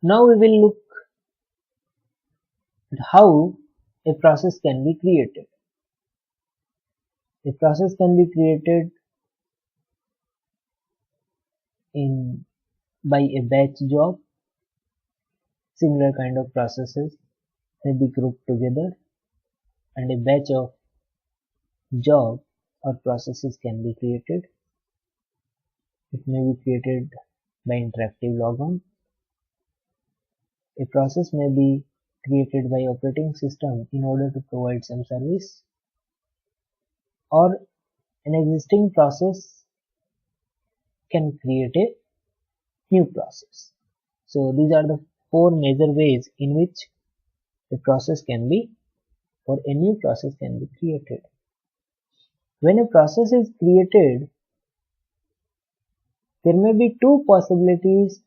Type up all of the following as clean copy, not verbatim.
Now we will look at how a process can be created. A process can be created by a batch job. Similar kind of processes may be grouped together, and a batch of job or processes can be created. It may be created by interactive logon. A process may be created by operating system in order to provide some service, or an existing process can create a new process. So these are the four major ways in which a process can be, or a new process can be created. When a process is created, there may be two possibilities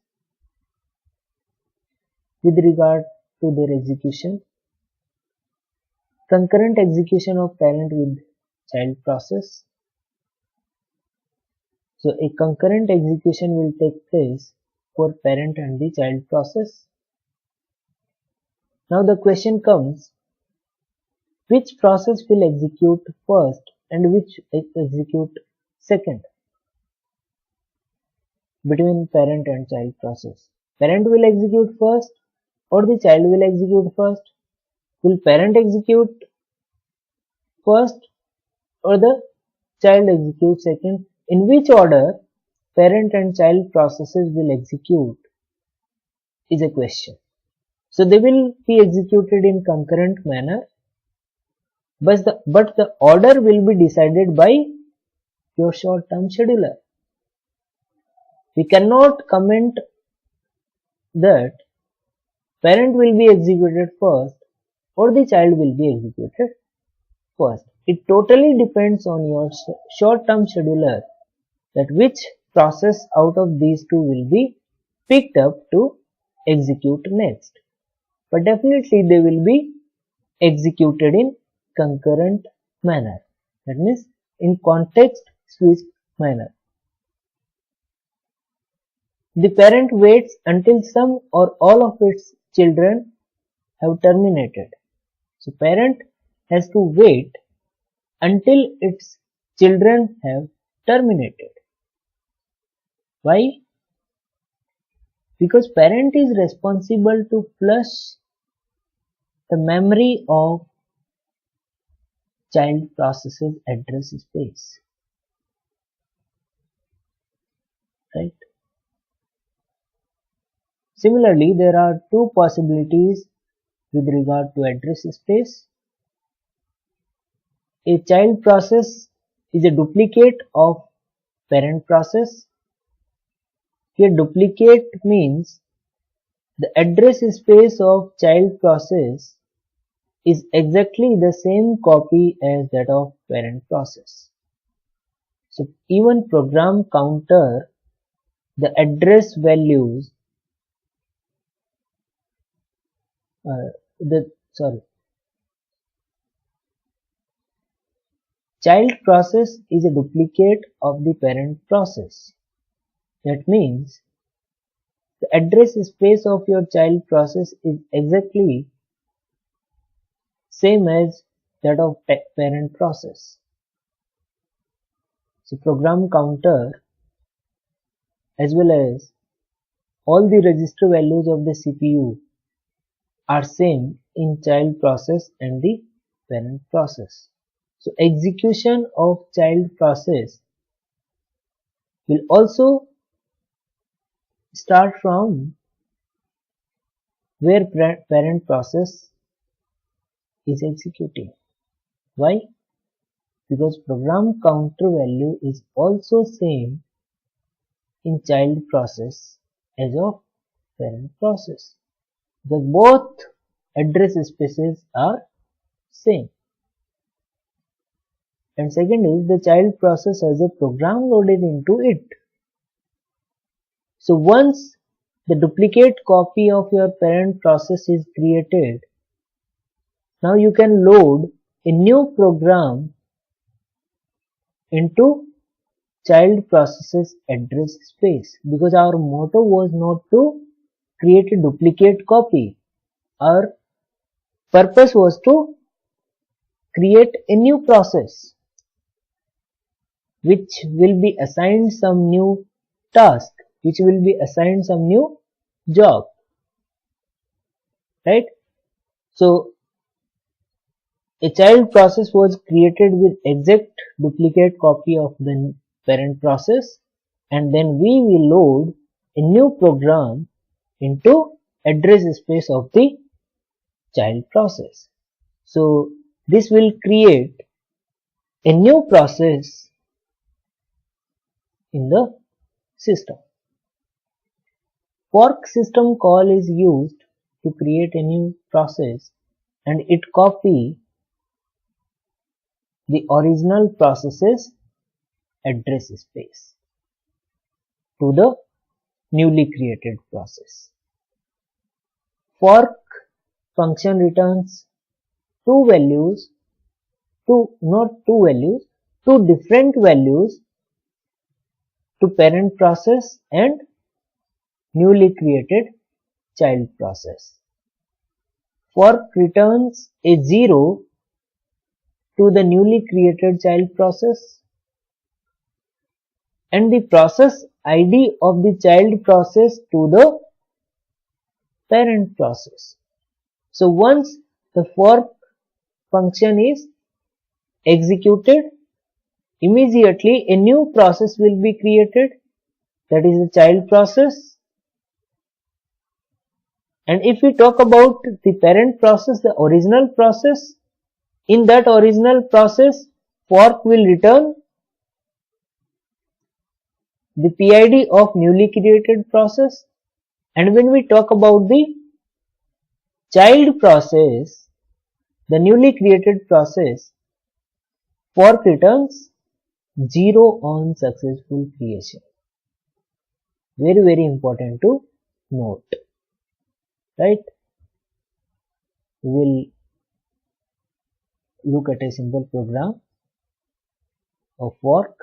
with regard to their execution. Concurrent execution of parent with child process. So a concurrent execution will take place for parent and the child process. Now the question comes, which process will execute first and which execute second between parent and child process? Parent will execute first or the child will execute first? Will parent execute first or the child execute second? In which order parent and child processes will execute is a question. So they will be executed in concurrent manner, but the order will be decided by your short-term scheduler. We cannot comment that parent will be executed first or the child will be executed first. It totally depends on your short-term scheduler that which process out of these two will be picked up to execute next. But definitely they will be executed in concurrent manner. That means in context switched manner. The parent waits until some or all of its children have terminated. So parent has to wait until its children have terminated. Why? Because parent is responsible to flush the memory of child process's address space. Right? Similarly, there are two possibilities with regard to address space. A child process is a duplicate of parent process. Here duplicate means the address space of child process is exactly the same copy as that of parent process. So even program counter, the address values child process is a duplicate of the parent process. That means the address space of your child process is exactly same as that of parent process. So program counter as well as all the register values of the CPU are same in child process and the parent process. So execution of child process will also start from where parent process is executing. Why? Because program counter value is also same in child process as of parent process. Because both address spaces are same. And second is the child process has a program loaded into it. So once the duplicate copy of your parent process is created, now you can load a new program into child process's address space, because our motto was not to create a duplicate copy. Our purpose was to create a new process which will be assigned some new task, which will be assigned some new job, right? So a child process was created with exact duplicate copy of the parent process, and then we will load a new program into address space of the child process. So this will create a new process in the system. Fork system call is used to create a new process, and it copy the original process's address space to the newly created process. Fork function returns two different values to parent process and newly created child process. Fork returns a 0 to the newly created child process and the process ID of the child process to the parent process. So once the fork function is executed, immediately a new process will be created, that is the child process. And if we talk about the parent process, the original process, in that original process, fork will return the PID of newly created process. And when we talk about the child process, the newly created process, fork returns 0 on successful creation. Very important to note, right? We will look at a simple program of fork.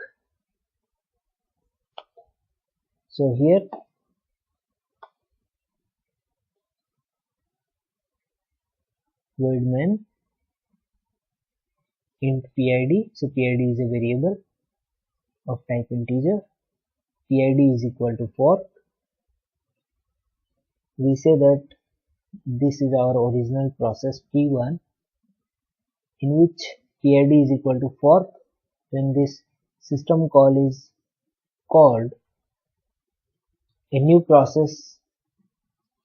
So here void main int PID. So PID is a variable of type integer. PID is equal to fork. We say that this is our original process P1, in which PID is equal to fork. When this system call is called, a new process,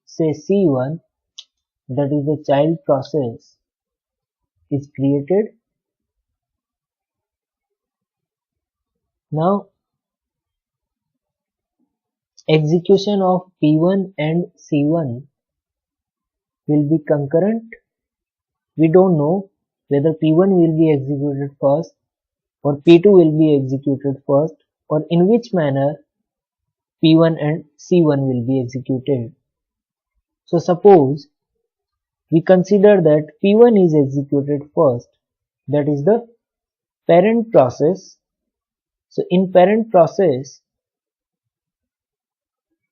say C1, that is the child process, is created. Now execution of P1 and C1 will be concurrent. We don't know whether P1 will be executed first or P2 will be executed first, or in which manner P1 and C1 will be executed. So suppose we consider that P1 is executed first, that is the parent process. So in parent process,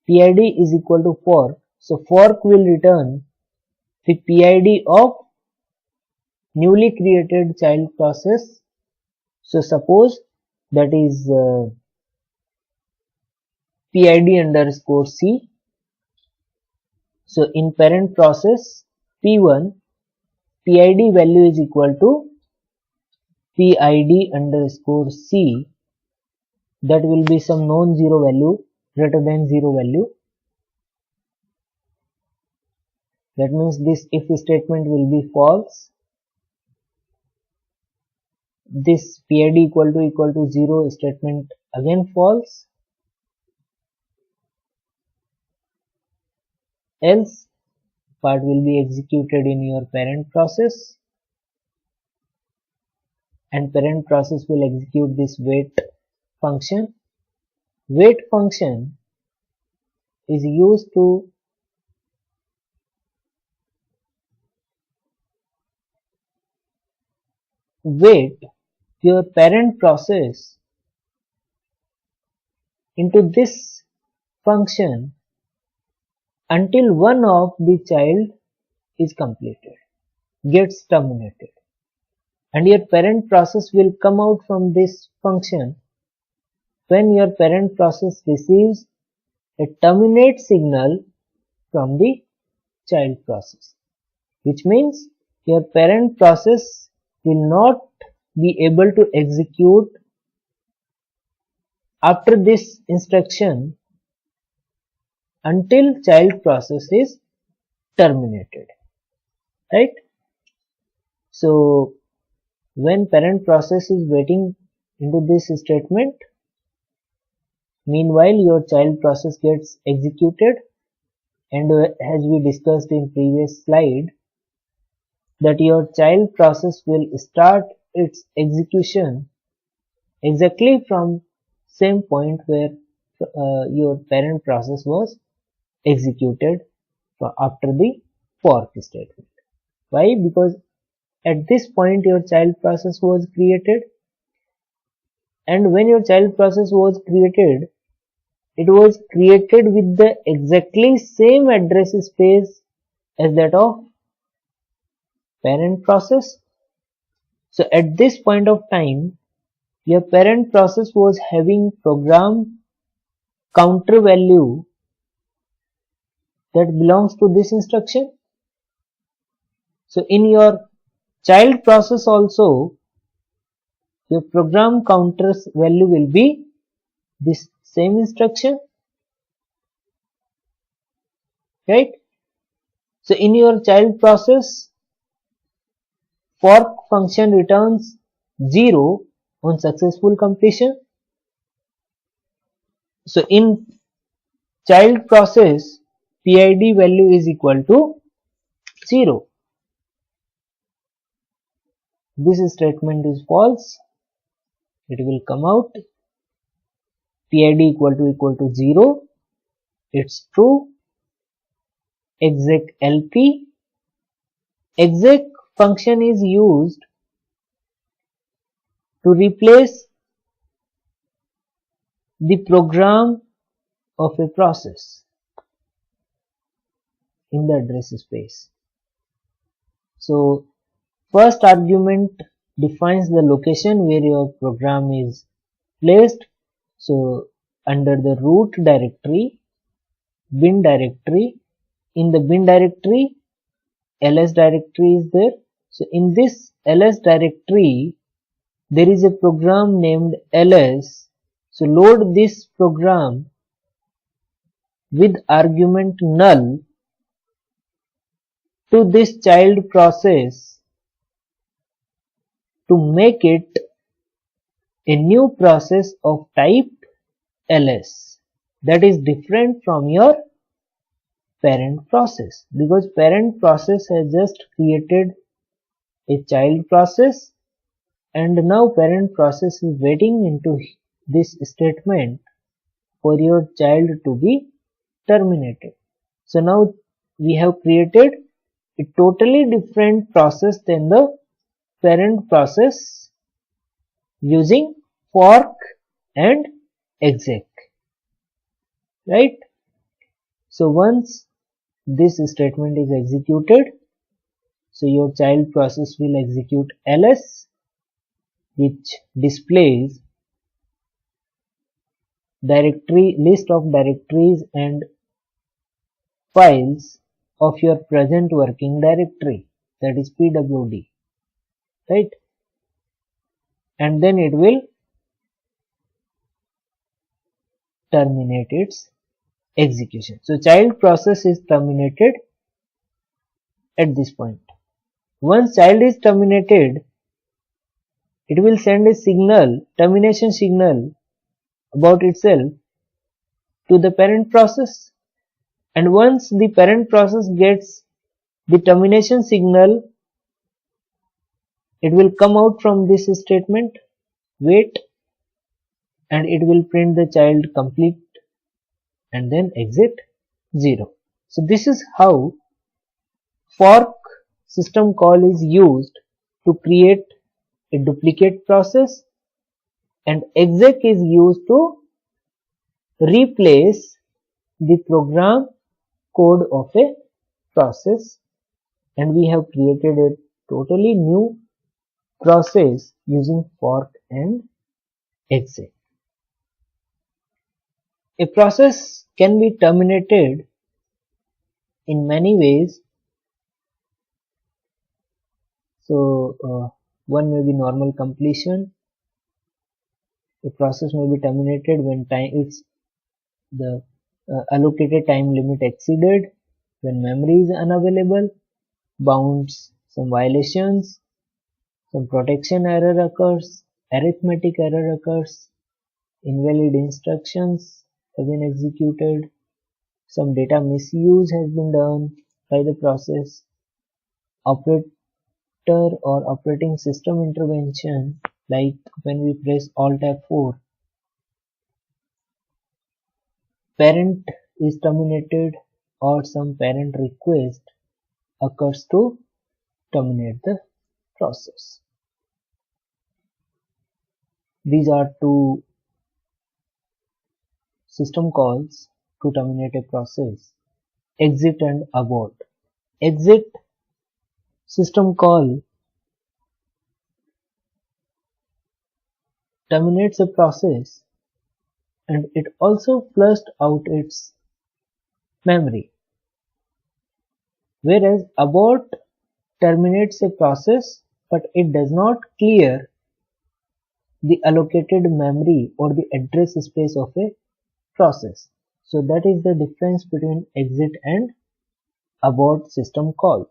PID is equal to fork. So fork will return the PID of newly created child process. So suppose that is PID underscore C. So in parent process P1, PID value is equal to PID underscore C. That will be some non-zero value greater than 0 value. That means this if statement will be false. This PID equal to 0 statement again false. Else part will be executed in your parent process, and parent process will execute this wait function. Wait function is used to wait your parent process into this function until one of the child is completed, gets terminated, and your parent process will come out from this function when your parent process receives a terminate signal from the child process, which means your parent process will not be able to execute after this instruction until child process is terminated, right? So when parent process is waiting into this statement, meanwhile your child process gets executed, and as we discussed in previous slide, that your child process will start its execution exactly from same point where your parent process was executed after the fork statement. Why? Because at this point your child process was created, and when your child process was created, it was created with the exactly same address space as that of parent process. So at this point of time, your parent process was having program counter value that belongs to this instruction. So in your child process also, your program counter's value will be this same instruction, right? So in your child process, fork function returns 0 on successful completion. So in child process, PID value is equal to 0. This statement is false. It will come out PID equal to 0. It's true. Exec LP. Exec function is used to replace the program of a process in the address space. So first argument defines the location where your program is placed. So under the root directory, bin directory, in the bin directory, ls directory is there. So in this ls directory, there is a program named ls. So load this program with argument null to this child process to make it a new process of type ls that is different from your parent process, because parent process has just created a child process, and now parent process is waiting into this statement for your child to be terminated. So now we have created a totally different process than the parent process using fork and exec, right? So once this statement is executed, so your child process will execute ls, which displays directory list of directories and files of your present working directory, that is pwd, right? And then it will terminate its execution. So child process is terminated at this point. Once child is terminated, it will send a signal, termination signal about itself to the parent process, and once the parent process gets the termination signal, it will come out from this statement wait, and it will print the child complete and then exit 0. So this is how fork system call is used to create a duplicate process, and exec is used to replace the program code of a process, and we have created a totally new process using fork and exit. A process can be terminated in many ways. So one may be normal completion. A process may be terminated when the allocated time limit exceeded, when memory is unavailable, bounds, some violations, some protection error occurs, arithmetic error occurs, invalid instructions have been executed, some data misuse has been done by the process, operator or operating system intervention, like when we press Alt F4, parent is terminated, or some parent request occurs to terminate the process. These are two system calls to terminate a process: exit and abort. Exit system call terminates a process and it also flushed out its memory, whereas abort terminates a process but it does not clear the allocated memory or the address space of a process. So that is the difference between exit and abort system call.